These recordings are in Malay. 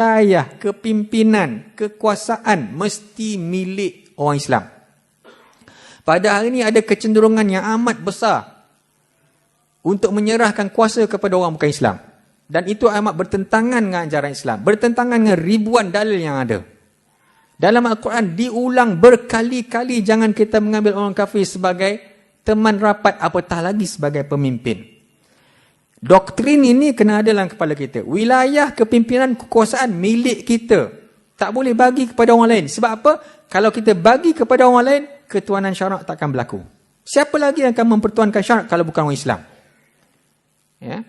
wilayah, kepimpinan, kekuasaan mesti milik orang Islam. Pada hari ini ada kecenderungan yang amat besar untuk menyerahkan kuasa kepada orang bukan Islam. Dan itu amat bertentangan dengan ajaran Islam. Bertentangan dengan ribuan dalil yang ada. Dalam Al-Quran diulang berkali-kali jangan kita mengambil orang kafir sebagai teman rapat, apatah lagi sebagai pemimpin. Doktrin ini kena ada dalam kepala kita. Wilayah, kepimpinan, kekuasaan milik kita. Tak boleh bagi kepada orang lain. Sebab apa? Kalau kita bagi kepada orang lain, ketuanan syarak takkan berlaku. Siapa lagi yang akan mempertuankan syarak kalau bukan orang Islam? Ya.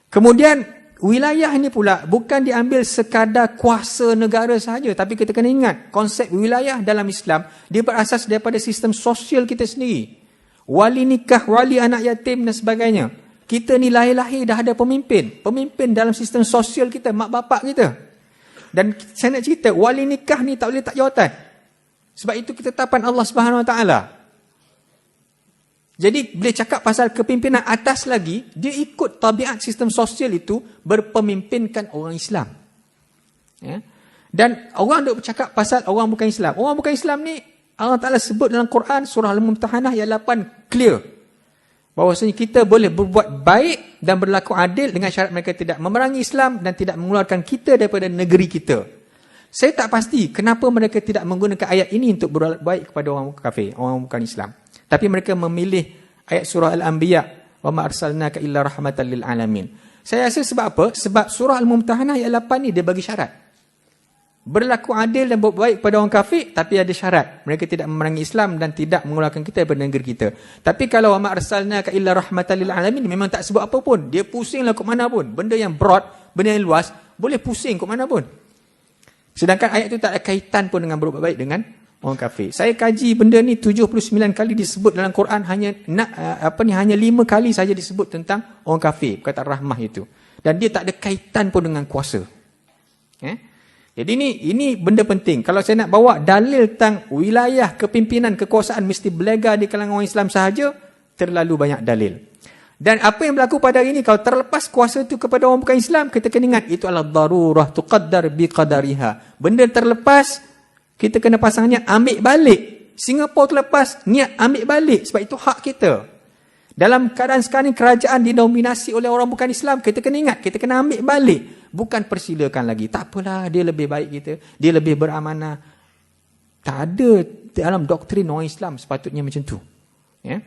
Kemudian, wilayah ini pula bukan diambil sekadar kuasa negara sahaja. Tapi kita kena ingat, konsep wilayah dalam Islam, dia berasas daripada sistem sosial kita sendiri. Wali nikah, wali anak yatim dan sebagainya. Kita ni lahir-lahir dah ada pemimpin. Pemimpin dalam sistem sosial kita, mak bapak kita. Dan saya nak cerita, wali nikah ni tak boleh tak jawatan. Sebab itu ketetapan Allah Subhanahu Wa Taala. Jadi, bila cakap pasal kepimpinan atas lagi, dia ikut tabiat sistem sosial itu berpemimpinkan orang Islam. Ya? Dan orang duk bercakap pasal orang bukan Islam. Orang bukan Islam ni, Allah Ta'ala sebut dalam Quran, surah Al-Mumtahanah ayat 8, clear. Bahawasanya kita boleh berbuat baik dan berlaku adil dengan syarat mereka tidak memerangi Islam dan tidak mengeluarkan kita daripada negeri kita. Saya tak pasti kenapa mereka tidak menggunakan ayat ini untuk berbuat baik kepada orang kafir, orang bukan Islam. Tapi mereka memilih ayat surah Al-Anbiya, wa ma arsalnaka illa rahmatan lil alamin. Saya rasa sebab apa? Sebab surah Al-Mumtahanah ayat 8 ni dia bagi syarat. Berlaku adil dan berbuat baik kepada orang kafir, tapi ada syarat. Mereka tidak memerangi Islam dan tidak mengeluarkan kita daripada negeri kita. Tapi kalau wa ma arsalnaka illa rahmatan lil alamin, memang tak sebut apa pun. Dia pusinglah ke mana pun. Benda yang broad, benda yang luas, boleh pusing ke mana pun. Sedangkan ayat itu tak ada kaitan pun dengan berbuat baik dengan orang kafir. Saya kaji benda ni 79 kali disebut dalam Quran, hanya 5 kali saja disebut tentang orang kafir, perkataan rahmah itu. Dan dia tak ada kaitan pun dengan kuasa. Jadi ini benda penting. Kalau saya nak bawa dalil tentang wilayah, kepimpinan, kekuasaan mesti berlega di kalangan orang Islam sahaja, terlalu banyak dalil. Dan apa yang berlaku pada hari ini, kalau terlepas kuasa itu kepada orang bukan Islam, kita kena ingat, itu adalah darurah tuqaddar biqadariha. Benda terlepas, kita kena pasangnya ambil balik. Singapura terlepas, niat ambil balik. Sebab itu hak kita. Dalam keadaan sekarang ini, kerajaan didominasi oleh orang bukan Islam, kita kena ingat, kita kena ambil balik. Bukan persilakan lagi. Tak apalah, dia lebih baik kita. Dia lebih beramanah. Tak ada dalam doktrin orang Islam sepatutnya macam tu. Ya.